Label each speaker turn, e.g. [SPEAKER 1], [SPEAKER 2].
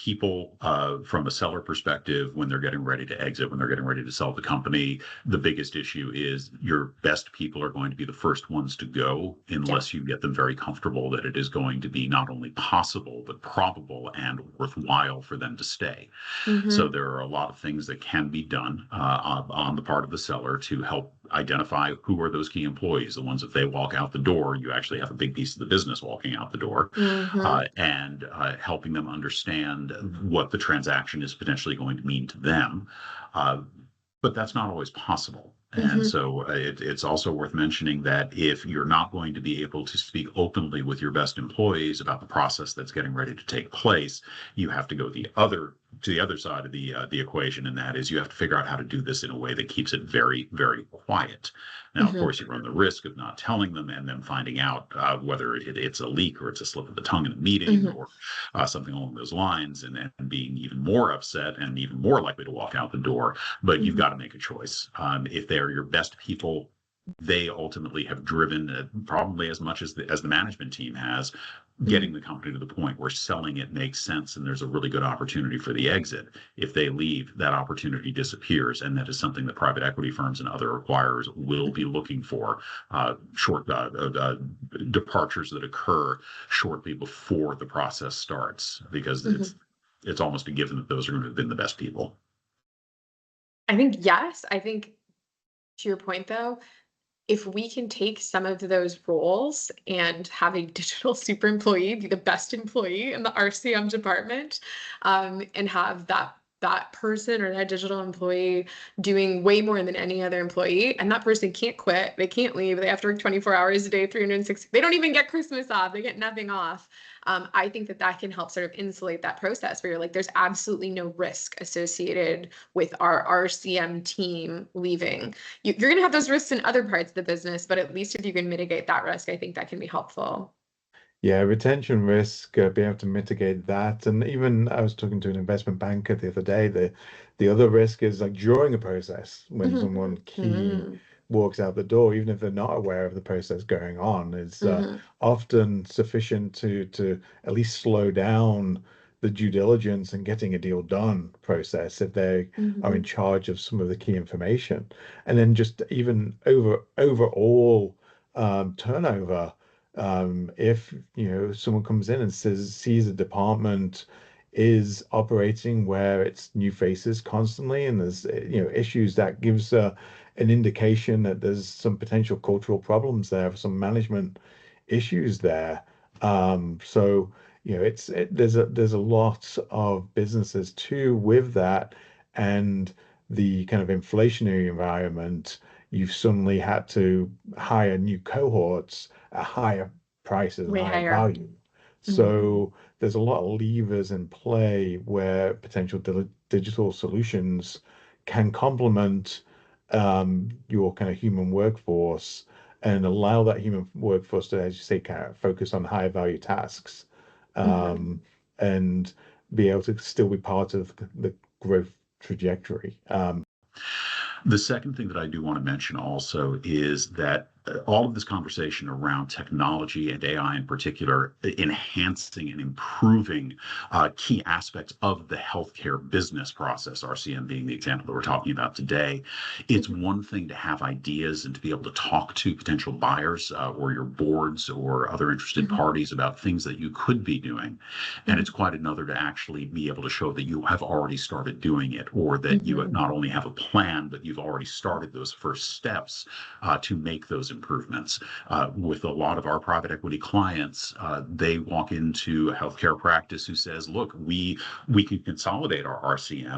[SPEAKER 1] people from a seller perspective, when they're getting ready to exit, when they're getting ready to sell the company, the biggest issue is your best people are going to be the first ones to go unless you get them very comfortable that it is going to be not only possible, but probable and worthwhile for them to stay. So there are a lot of things that can be done on the part of the seller to help identify who are those key employees, the ones if they walk out the door, you actually have a big piece of the business walking out the door, and helping them understand what the transaction is potentially going to mean to them. But that's not always possible. And so it's also worth mentioning that if you're not going to be able to speak openly with your best employees about the process that's getting ready to take place, you have to go to the other side of the equation, and that is you have to figure out how to do this in a way that keeps it very, very quiet. Now, of course, you run the risk of not telling them and then finding out whether it's a leak or it's a slip of the tongue in a meeting or something along those lines, and being even more upset and even more likely to walk out the door. But you've got to make a choice. If they're your best people, they ultimately have driven probably as much as the management team has, getting the company to the point where selling it makes sense and there's a really good opportunity for the exit. If they leave, that opportunity disappears, and that is something that private equity firms and other acquirers will be looking for, short departures that occur shortly before the process starts, because it's almost a given that those are going to have been the best people.
[SPEAKER 2] I think, yes. I think, to your point, though, if we can take some of those roles and have a digital super employee be the best employee in the RCM department, and have that person or that digital employee doing way more than any other employee, and that person can't quit, they can't leave, they have to work 24 hours a day, 360, they don't even get Christmas off, they get nothing off. I think that can help sort of insulate that process where you're like, there's absolutely no risk associated with our RCM team leaving. You're going to have those risks in other parts of the business, but at least if you can mitigate that risk, I think that can be helpful.
[SPEAKER 3] Yeah, retention risk, being able to mitigate that. And even I was talking to an investment banker the other day, the other risk is like during a process, when someone key walks out the door, even if they're not aware of the process going on, is often sufficient to at least slow down the due diligence and getting a deal done process if they are in charge of some of the key information. And then just even overall turnover. If someone comes in and sees a department is operating where it's new faces constantly, and there's issues, that gives an indication that there's some potential cultural problems there, some management issues there. So there's a lot of businesses too with that, and the kind of inflationary environment. You've suddenly had to hire new cohorts at higher prices and
[SPEAKER 2] Way
[SPEAKER 3] higher
[SPEAKER 2] higher.
[SPEAKER 3] value. So there's a lot of levers in play where potential digital solutions can complement your kind of human workforce and allow that human workforce to, as you say, kind of focus on higher value tasks, and be able to still be part of the growth trajectory.
[SPEAKER 1] The second thing that I do want to mention also is that all of this conversation around technology and AI in particular, enhancing and improving key aspects of the healthcare business process, RCM being the example that we're talking about today. It's one thing to have ideas and to be able to talk to potential buyers or your boards or other interested parties about things that you could be doing. And it's quite another to actually be able to show that you have already started doing it, or that you not only have a plan, but you've already started those first steps to make those improvements. With a lot of our private equity clients, they walk into a healthcare practice who says, look, we can consolidate our RCM